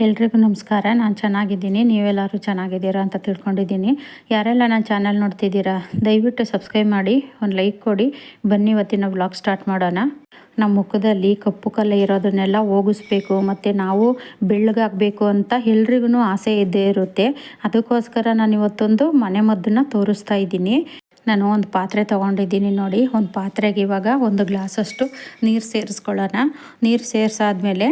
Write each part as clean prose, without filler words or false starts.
ಎಲ್ರಿಗೂ ನಮಸ್ಕಾರ. ನಾನು ಚೆನ್ನಾಗಿದ್ದೀನಿ, ನೀವೆಲ್ಲರೂ ಚೆನ್ನಾಗಿದ್ದೀರಾ ಅಂತ ತಿಳ್ಕೊಂಡಿದ್ದೀನಿ. ಯಾರೆಲ್ಲ ನನ್ನ ಚಾನಲ್ ನೋಡ್ತಿದ್ದೀರಾ ದಯವಿಟ್ಟು ಸಬ್ಸ್ಕ್ರೈಬ್ ಮಾಡಿ, ಒಂದು ಲೈಕ್ ಕೊಡಿ. ಬನ್ನಿ ಇವತ್ತಿನ ವ್ಲಾಗ್ ಸ್ಟಾರ್ಟ್ ಮಾಡೋಣ. ನಮ್ಮ ಮುಖದಲ್ಲಿ ಕಪ್ಪು ಕಲೆ ಇರೋದನ್ನೆಲ್ಲ ಹೋಗಿಸ್ಬೇಕು ಮತ್ತು ನಾವು ಬೆಳ್ಳಗಾಗಬೇಕು ಅಂತ ಎಲ್ರಿಗೂ ಆಸೆ ಇದ್ದೇ ಇರುತ್ತೆ. ಅದಕ್ಕೋಸ್ಕರ ನಾನು ಇವತ್ತೊಂದು ಮನೆಮದ್ದನ್ನು ತೋರಿಸ್ತಾ ಇದ್ದೀನಿ. ನಾನು ಒಂದು ಪಾತ್ರೆ ತೊಗೊಂಡಿದ್ದೀನಿ ನೋಡಿ. ಒಂದು ಪಾತ್ರೆಗೆ ಇವಾಗ 1 ಗ್ಲಾಸಷ್ಟು ನೀರು ಸೇರಿಸ್ಕೊಳ್ಳೋಣ. ನೀರು ಸೇರಿಸಾದ್ಮೇಲೆ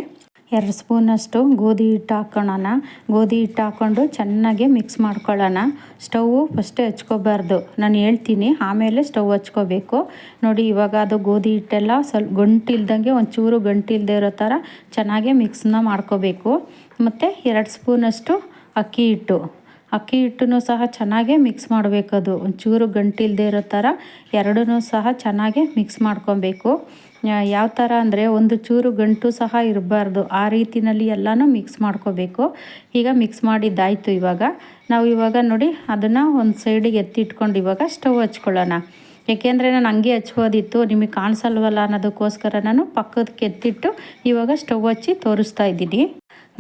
2 ಸ್ಪೂನಷ್ಟು ಗೋಧಿ ಹಿಟ್ಟು ಹಾಕ್ಕೊಳ್ಳೋಣ. ಗೋಧಿ ಹಿಟ್ಟು ಹಾಕ್ಕೊಂಡು ಚೆನ್ನಾಗಿ ಮಿಕ್ಸ್ ಮಾಡ್ಕೊಳ್ಳೋಣ. ಸ್ಟವ್ವು ಫಸ್ಟೇ ಹಚ್ಕೋಬಾರ್ದು, ನಾನು ಹೇಳ್ತೀನಿ, ಆಮೇಲೆ ಸ್ಟವ್ ಹಚ್ಕೋಬೇಕು ನೋಡಿ. ಇವಾಗ ಅದು ಗೋಧಿ ಹಿಟ್ಟೆಲ್ಲ ಸ್ವಲ್ಪ ಗಂಟಿಲ್ದಂಗೆ, ಒಂಚೂರು ಗಂಟಿಲ್ದೇ ಇರೋ ಥರ ಚೆನ್ನಾಗಿ ಮಿಕ್ಸ್ನ ಮಾಡ್ಕೋಬೇಕು. ಮತ್ತು 2 ಸ್ಪೂನಷ್ಟು ಅಕ್ಕಿ ಹಿಟ್ಟನ್ನು ಸಹ ಚೆನ್ನಾಗೇ ಮಿಕ್ಸ್ ಮಾಡಬೇಕು. ಅದು ಒಂಚೂರು ಗಂಟಿಲ್ದೇ ಇರೋ ಥರ ಎರಡನ್ನೂ ಸಹ ಚೆನ್ನಾಗಿ ಮಿಕ್ಸ್ ಮಾಡ್ಕೊಬೇಕು. ಯಾವ ಥರ ಅಂದರೆ ಒಂದು ಚೂರು ಗಂಟು ಸಹ ಇರಬಾರ್ದು, ಆ ರೀತಿಯಲ್ಲಿ ಎಲ್ಲನೂ ಮಿಕ್ಸ್ ಮಾಡ್ಕೋಬೇಕು. ಈಗ ಮಿಕ್ಸ್ ಮಾಡಿದ್ದಾಯಿತು. ಇವಾಗ ನೋಡಿ ಅದನ್ನು ಒಂದು ಸೈಡಿಗೆ ಎತ್ತಿಟ್ಕೊಂಡು ಇವಾಗ ಸ್ಟವ್ ಹಚ್ಕೊಳ್ಳೋಣ. ಏಕೆಂದರೆ ನಾನು ಹಂಗೆ ಹಚ್ಬೋದಿತ್ತು, ನಿಮಗೆ ಕಾಣಿಸಲ್ವಲ್ಲ ಅನ್ನೋದಕ್ಕೋಸ್ಕರ ನಾನು ಪಕ್ಕದಕ್ಕೆ ಎತ್ತಿಟ್ಟು ಇವಾಗ ಸ್ಟವ್ ಹಚ್ಚಿ ತೋರಿಸ್ತಾ ಇದ್ದೀನಿ.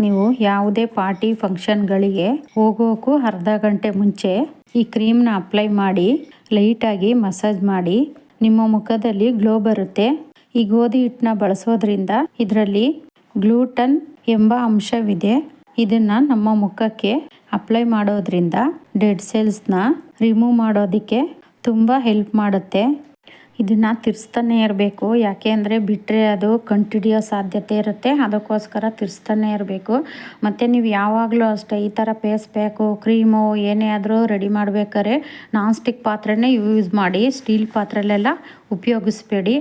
ನೀವು ಯಾವುದೇ ಪಾರ್ಟಿ ಫಂಕ್ಷನ್ಗಳಿಗೆ ಹೋಗೋಕ್ಕೂ ಅರ್ಧ ಗಂಟೆ ಮುಂಚೆ ಈ ಕ್ರೀಮ್ನ ಅಪ್ಲೈ ಮಾಡಿ ಲೈಟಾಗಿ ಮಸಾಜ್ ಮಾಡಿ, ನಿಮ್ಮ ಮುಖದಲ್ಲಿ ಗ್ಲೋ ಬರುತ್ತೆ. ಈ ಗೋಧಿ ಹಿಟ್ಟನ್ನ ಬಳಸೋದ್ರಿಂದ ಇದರಲ್ಲಿ ಗ್ಲೂಟನ್ ಎಂಬ ಅಂಶವಿದೆ. ಇದನ್ನು ನಮ್ಮ ಮುಖಕ್ಕೆ ಅಪ್ಲೈ ಮಾಡೋದ್ರಿಂದ ಡೆಡ್ ಸೆಲ್ಸ್ನ ರಿಮೂವ್ ಮಾಡೋದಕ್ಕೆ ತುಂಬ ಹೆಲ್ಪ್ ಮಾಡುತ್ತೆ. ಇದನ್ನು ತಿರ್ಸ್ತಾನೆ ಇರಬೇಕು, ಯಾಕೆ ಅಂದರೆ ಬಿಟ್ಟರೆ ಅದು ಕಂಟಿಡಿಯೋ ಸಾಧ್ಯತೆ ಇರುತ್ತೆ. ಅದಕ್ಕೋಸ್ಕರ ತಿರ್ಸ್ತಾನೆ ಇರಬೇಕು. ಮತ್ತು ನೀವು ಯಾವಾಗಲೂ ಅಷ್ಟೇ ಈ ಥರ ಫೇಸ್ ಪ್ಯಾಕು, ಕ್ರೀಮು ಏನೇ ಆದರೂ ರೆಡಿ ಮಾಡಬೇಕಾದ್ರೆ ನಾನ್ ಸ್ಟಿಕ್ ಪಾತ್ರೆನೇ ಯೂಸ್ ಮಾಡಿ, ಸ್ಟೀಲ್ ಪಾತ್ರೆಲೆಲ್ಲ ಉಪಯೋಗಿಸ್ಬೇಡಿ.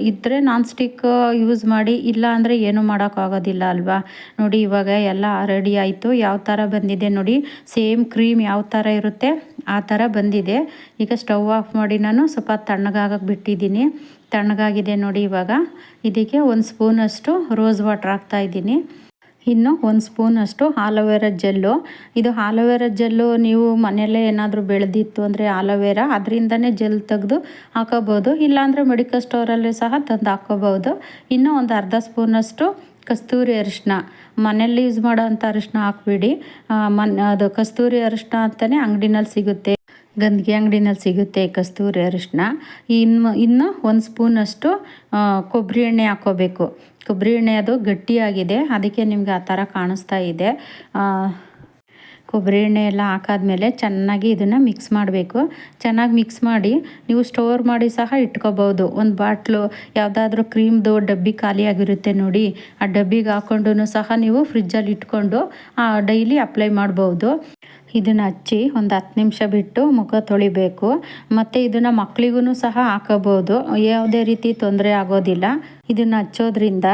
ಇದ್ದರೆ ನಾನ್ ಸ್ಟಿಕ್ ಯೂಸ್ ಮಾಡಿ, ಇಲ್ಲ ಅಂದರೆ ಏನೂ ಮಾಡೋಕ್ಕಾಗೋದಿಲ್ಲ ಅಲ್ವಾ. ನೋಡಿ ಇವಾಗ ಎಲ್ಲ ರೆಡಿ ಆಯಿತು. ಯಾವ ಥರ ಬಂದಿದೆ ನೋಡಿ, ಸೇಮ್ ಕ್ರೀಮ್ ಯಾವ ಥರ ಇರುತ್ತೆ ಆ ಥರ ಬಂದಿದೆ. ಈಗ ಸ್ಟವ್ ಆಫ್ ಮಾಡಿ ನಾನು ಸ್ವಲ್ಪ ತಣ್ಣಗಾಗಕ್ಕೆ ಬಿಟ್ಟಿದ್ದೀನಿ. ತಣ್ಣಗಾಗಿದೆ ನೋಡಿ. ಇವಾಗ ಇದಕ್ಕೆ 1 ಸ್ಪೂನಷ್ಟು ರೋಸ್ ವಾಟರ್ ಹಾಕ್ತಾಯಿದ್ದೀನಿ. ಇನ್ನು 1 ಸ್ಪೂನಷ್ಟು ಆಲೋವೆರಾ ಜೆಲ್ಲು. ಇದು ಆಲೋವೆರಾ ಜೆಲ್ಲು ನೀವು ಮನೆಯಲ್ಲೇ ಏನಾದರೂ ಬೆಳೆದಿತ್ತು ಅಂದರೆ ಆಲೋವೆರಾ, ಅದರಿಂದನೇ ಜೆಲ್ ತೆಗೆದು ಹಾಕೋಬೋದು. ಇಲ್ಲಾಂದರೆ ಮೆಡಿಕಲ್ ಸ್ಟೋರಲ್ಲಿ ಸಹ ತಂದು ಹಾಕ್ಕೋಬೋದು. ಇನ್ನು ಒಂದು ಅರ್ಧ ಸ್ಪೂನಷ್ಟು ಕಸ್ತೂರಿ ಅರಿಶಿನ, ಮನೆಯಲ್ಲಿ ಯೂಸ್ ಮಾಡೋ ಅಂಥ ಅರಿಶಿನ ಹಾಕ್ಬಿಡಿ. ಅದು ಕಸ್ತೂರಿ ಅರಿಶಿನ ಅಂತಲೇ ಅಂಗಡಿನಲ್ಲಿ ಸಿಗುತ್ತೆ, ಗಂಧಿಗೆ ಅಂಗಡಿನಲ್ಲಿ ಸಿಗುತ್ತೆ ಕಸ್ತೂರಿ ಅರಿಶಿನ. ಇನ್ನು 1 ಸ್ಪೂನಷ್ಟು ಕೊಬ್ಬರಿ ಎಣ್ಣೆ ಹಾಕ್ಕೋಬೇಕು. ಕೊಬ್ಬರಿ ಎಣ್ಣೆ ಅದು ಗಟ್ಟಿಯಾಗಿದೆ, ಅದಕ್ಕೆ ನಿಮ್ಗೆ ಆ ಥರ ಕಾಣಿಸ್ತಾ ಇದೆ. ಕೊಬ್ಬರಿ ಎಣ್ಣೆ ಎಲ್ಲ ಹಾಕಾದ್ಮೇಲೆ ಚೆನ್ನಾಗಿ ಇದನ್ನು ಮಿಕ್ಸ್ ಮಾಡಬೇಕು. ಚೆನ್ನಾಗಿ ಮಿಕ್ಸ್ ಮಾಡಿ ನೀವು ಸ್ಟೋರ್ ಮಾಡಿ ಸಹ ಇಟ್ಕೋಬೋದು. ಒಂದು ಬಾಟ್ಲು ಯಾವುದಾದ್ರೂ ಕ್ರೀಮ್ದು ಡಬ್ಬಿ ಖಾಲಿಯಾಗಿರುತ್ತೆ ನೋಡಿ, ಆ ಡಬ್ಬಿಗೆ ಹಾಕ್ಕೊಂಡು ಸಹ ನೀವು ಫ್ರಿಜ್ಜಲ್ಲಿ ಇಟ್ಕೊಂಡು ಡೈಲಿ ಅಪ್ಲೈ ಮಾಡ್ಬೋದು. ಇದನ್ನು ಹಚ್ಚಿ ಒಂದು 10 ನಿಮಿಷ ಬಿಟ್ಟು ಮುಖ ತೊಳಿಬೇಕು. ಮತ್ತು ಇದನ್ನು ಮಕ್ಕಳಿಗೂ ಸಹ ಹಾಕೋಬೋದು, ಯಾವುದೇ ರೀತಿ ತೊಂದರೆ ಆಗೋದಿಲ್ಲ. ಇದನ್ನು ಹಚ್ಚೋದ್ರಿಂದ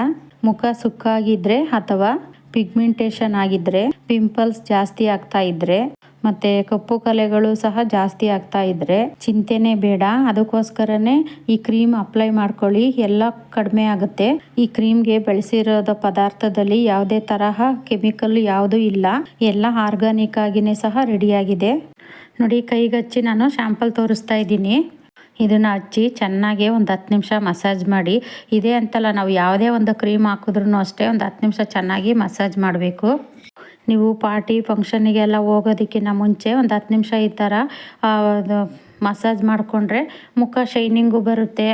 ಮುಖ ಸುಕ್ಕಾಗಿದ್ದರೆ ಅಥವಾ ಪಿಗ್ಮೆಂಟೇಷನ್ ಆಗಿದ್ದರೆ, ಪಿಂಪಲ್ಸ್ ಜಾಸ್ತಿ ಆಗ್ತಾ ಇದ್ದರೆ ಮತ್ತು ಕಪ್ಪು ಕಲೆಗಳು ಸಹ ಜಾಸ್ತಿ ಆಗ್ತಾ ಇದ್ದರೆ ಚಿಂತೆನೇ ಬೇಡ. ಅದಕ್ಕೋಸ್ಕರನೇ ಈ ಕ್ರೀಮ್ ಅಪ್ಲೈ ಮಾಡ್ಕೊಳ್ಳಿ, ಎಲ್ಲ ಕಡಿಮೆ ಆಗುತ್ತೆ. ಈ ಕ್ರೀಮ್ಗೆ ಬೆಳೆಸಿರೋದ ಪದಾರ್ಥದಲ್ಲಿ ಯಾವುದೇ ತರಹ ಕೆಮಿಕಲ್ ಯಾವುದೂ ಇಲ್ಲ, ಎಲ್ಲ ಆರ್ಗಾನಿಕ್ ಆಗಿನೇ ಸಹ ರೆಡಿಯಾಗಿದೆ ನೋಡಿ. ಕೈಗೆ ಹಚ್ಚಿ ನಾನು ಶಾಂಪಲ್ ತೋರಿಸ್ತಾ ಇದ್ದೀನಿ. ಇದನ್ನು ಹಚ್ಚಿ ಚೆನ್ನಾಗಿ ಒಂದು 10 ನಿಮಿಷ ಮಸಾಜ್ ಮಾಡಿ. ಇದೇ ಅಂತಲ್ಲ, ನಾವು ಯಾವುದೇ ಒಂದು ಕ್ರೀಮ್ ಹಾಕಿದ್ರೂ ಅಷ್ಟೇ ಒಂದು 10 ನಿಮಿಷ ಚೆನ್ನಾಗಿ ಮಸಾಜ್ ಮಾಡಬೇಕು. ನೀವು ಪಾರ್ಟಿ ಫಂಕ್ಷನಿಗೆಲ್ಲ ಹೋಗೋದಕ್ಕಿಂತ ಮುಂಚೆ ಒಂದು 10 ನಿಮಿಷ ಈ ಥರ ಮಸಾಜ್ ಮಾಡಿಕೊಂಡ್ರೆ ಮುಖ ಶೈನಿಂಗು ಬರುತ್ತೆ.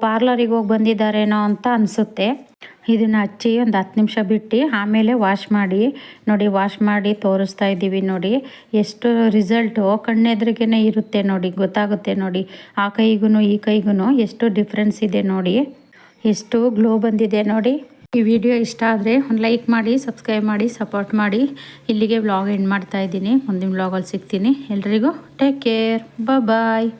ಪಾರ್ಲರಿಗೆ ಹೋಗಿ ಬಂದಿದ್ದಾರೇನೋ ಅಂತ ಅನಿಸುತ್ತೆ. ಇದನ್ನು ಹಚ್ಚಿ ಒಂದು 10 ನಿಮಿಷ ಬಿಟ್ಟು ಆಮೇಲೆ ವಾಶ್ ಮಾಡಿ ನೋಡಿ. ವಾಶ್ ಮಾಡಿ ತೋರಿಸ್ತಾ ಇದ್ದೀವಿ ನೋಡಿ, ಎಷ್ಟು ರಿಸಲ್ಟು ಕಣ್ಣೆದ್ರಿಗೇ ಇರುತ್ತೆ ನೋಡಿ, ಗೊತ್ತಾಗುತ್ತೆ ನೋಡಿ. ಆ ಕೈಗೂ ಈ ಕೈಗೂ ಎಷ್ಟು ಡಿಫ್ರೆನ್ಸ್ ಇದೆ ನೋಡಿ, ಎಷ್ಟು ಗ್ಲೋ ಬಂದಿದೆ ನೋಡಿ. ಈ ವಿಡಿಯೋ ಇಷ್ಟ ಆದರೆ ಒಂದು ಲೈಕ್ ಮಾಡಿ, ಸಬ್ಸ್ಕ್ರೈಬ್ ಮಾಡಿ, ಸಪೋರ್ಟ್ ಮಾಡಿ. ಇಲ್ಲಿಗೆ ವ್ಲಾಗ್ ಎಂಡ್ ಮಾಡ್ತಾ ಇದ್ದೀನಿ. ಮುಂದಿನ ವ್ಲಾಗಲ್ಲಿ ಸಿಗ್ತೀನಿ. ಎಲ್ರಿಗೂ ಟೇಕ್ ಕೇರ್, ಬಾಯ್.